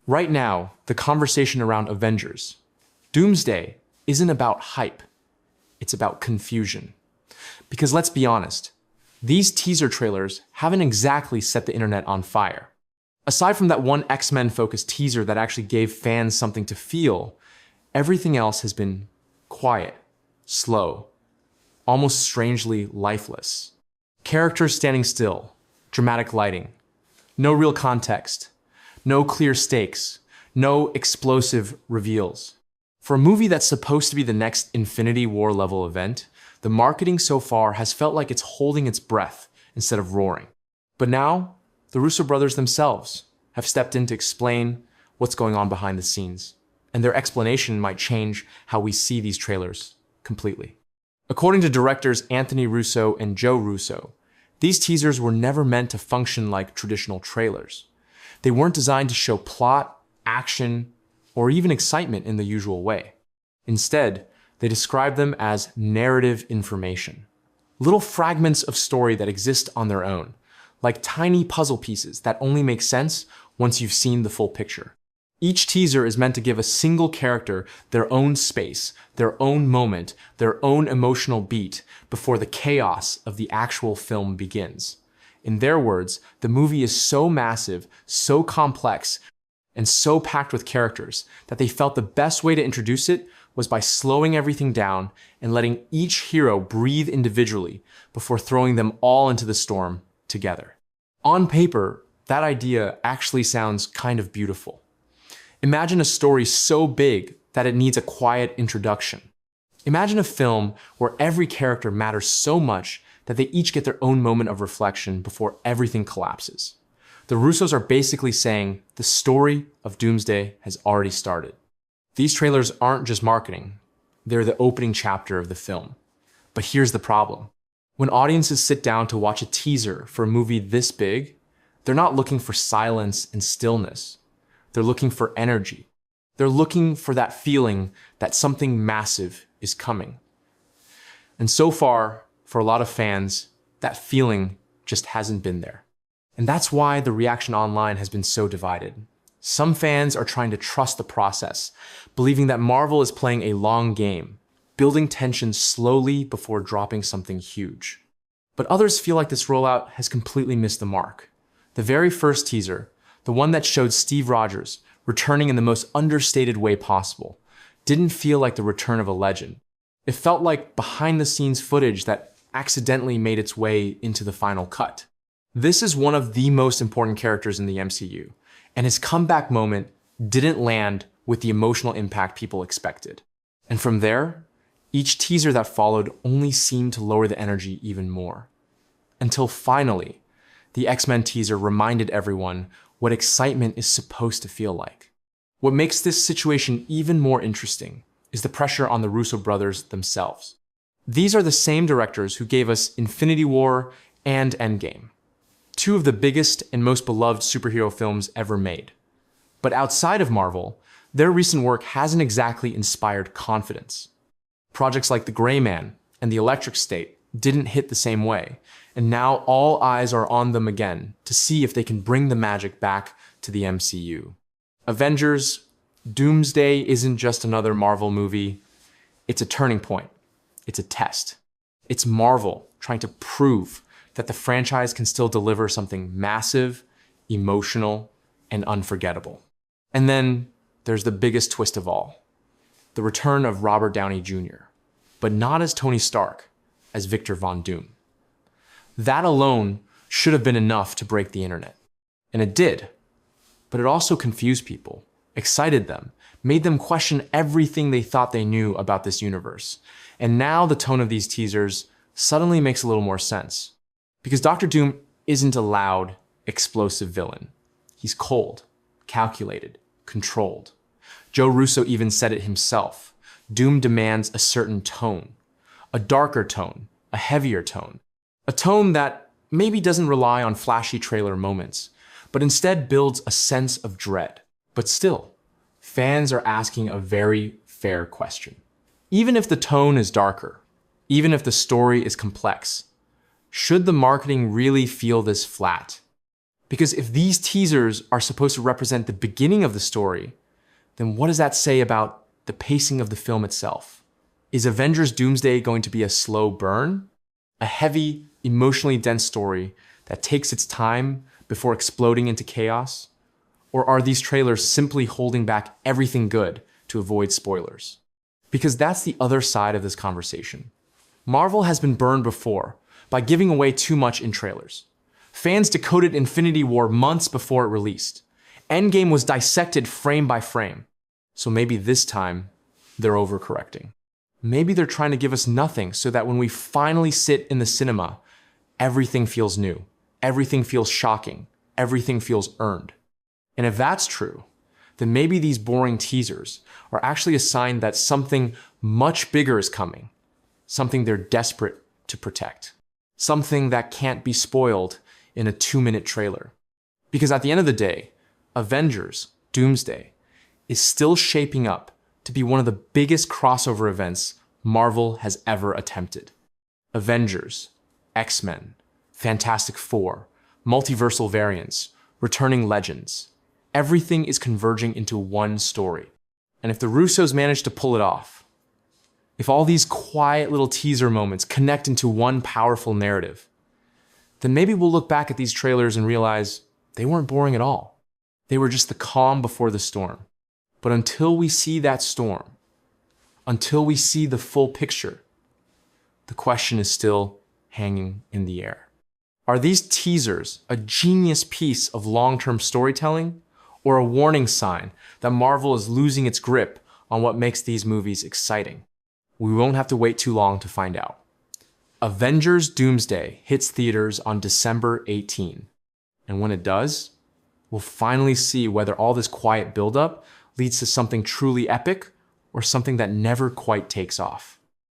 Right now, the conversation around Avengers Doomsday isn't about hype, it's about confusion. Because let's be honest, these teaser trailers haven't exactly set the internet on fire. Aside from that one X-Men focused teaser that actually gave fans something to feel, everything else has been quiet, slow, almost strangely lifeless. Characters standing still, dramatic lighting, no real context, no clear stakes, no explosive reveals. For a movie that's supposed to be the next Infinity War level event, the marketing so far has felt like it's holding its breath instead of roaring. But now, the Russo brothers themselves have stepped in to explain what's going on behind the scenes, and their explanation might change how we see these trailers completely. According to directors Anthony Russo and Joe Russo, these teasers were never meant to function like traditional trailers. They weren't designed to show plot, action, or even excitement in the usual way. Instead, they describe them as narrative information. Little fragments of story that exist on their own, like tiny puzzle pieces that only make sense once you've seen the full picture. Each teaser is meant to give a single character their own space, their own moment, their own emotional beat before the chaos of the actual film begins. In their words, the movie is so massive, so complex, and so packed with characters that they felt the best way to introduce it was by slowing everything down and letting each hero breathe individually before throwing them all into the storm together. On paper, that idea actually sounds kind of beautiful. Imagine a story so big that it needs a quiet introduction. Imagine a film where every character matters so much that they each get their own moment of reflection before everything collapses. The Russos are basically saying the story of Doomsday has already started. These trailers aren't just marketing, they're the opening chapter of the film. But here's the problem. When audiences sit down to watch a teaser for a movie this big, they're not looking for silence and stillness. They're looking for energy. They're looking for that feeling that something massive is coming. And so far, for a lot of fans, that feeling just hasn't been there. And that's why the reaction online has been so divided. Some fans are trying to trust the process, believing that Marvel is playing a long game, building tension slowly before dropping something huge. But others feel like this rollout has completely missed the mark. The very first teaser, the one that showed Steve Rogers returning in the most understated way possible, didn't feel like the return of a legend. It felt like behind-the-scenes footage that accidentally made its way into the final cut. This is one of the most important characters in the MCU, and his comeback moment didn't land with the emotional impact people expected. And from there, each teaser that followed only seemed to lower the energy even more. Until finally, the X-Men teaser reminded everyone what excitement is supposed to feel like. What makes this situation even more interesting is the pressure on the Russo brothers themselves. These are the same directors who gave us Infinity War and Endgame, two of the biggest and most beloved superhero films ever made. But outside of Marvel, their recent work hasn't exactly inspired confidence. Projects like The Gray Man and The Electric State didn't hit the same way, and now all eyes are on them again to see if they can bring the magic back to the MCU. Avengers Doomsday isn't just another Marvel movie, it's a turning point. It's a test. It's Marvel trying to prove that the franchise can still deliver something massive, emotional, and unforgettable. And then there's the biggest twist of all, the return of Robert Downey Jr., but not as Tony Stark, as Victor Von Doom. That alone should have been enough to break the internet. And it did. But it also confused people, excited them, made them question everything they thought they knew about this universe. And now the tone of these teasers suddenly makes a little more sense. Because Dr. Doom isn't a loud, explosive villain. He's cold, calculated, controlled. Joe Russo even said it himself. Doom demands a certain tone. A darker tone, a heavier tone. A tone that maybe doesn't rely on flashy trailer moments, but instead builds a sense of dread. But still, fans are asking a very fair question. Even if the tone is darker, even if the story is complex, should the marketing really feel this flat? Because if these teasers are supposed to represent the beginning of the story, then what does that say about the pacing of the film itself? Is Avengers Doomsday going to be a slow burn? A heavy, emotionally dense story that takes its time before exploding into chaos? Or are these trailers simply holding back everything good to avoid spoilers? Because that's the other side of this conversation. Marvel has been burned before by giving away too much in trailers. Fans decoded Infinity War months before it released. Endgame was dissected frame by frame. So maybe this time, they're overcorrecting. Maybe they're trying to give us nothing so that when we finally sit in the cinema, everything feels new. Everything feels shocking. Everything feels earned. And if that's true, then maybe these boring teasers are actually a sign that something much bigger is coming. Something they're desperate to protect. Something that can't be spoiled in a 2-minute trailer. Because at the end of the day, Avengers Doomsday is still shaping up to be one of the biggest crossover events Marvel has ever attempted. Avengers, X-Men, Fantastic Four, multiversal variants, returning legends. Everything is converging into one story. And if the Russos manage to pull it off, if all these quiet little teaser moments connect into one powerful narrative, then maybe we'll look back at these trailers and realize they weren't boring at all. They were just the calm before the storm. But until we see that storm, until we see the full picture, the question is still hanging in the air. Are these teasers a genius piece of long-term storytelling, or a warning sign that Marvel is losing its grip on what makes these movies exciting? We won't have to wait too long to find out. Avengers Doomsday hits theaters on December 18. And when it does, we'll finally see whether all this quiet buildup leads to something truly epic or something that never quite takes off.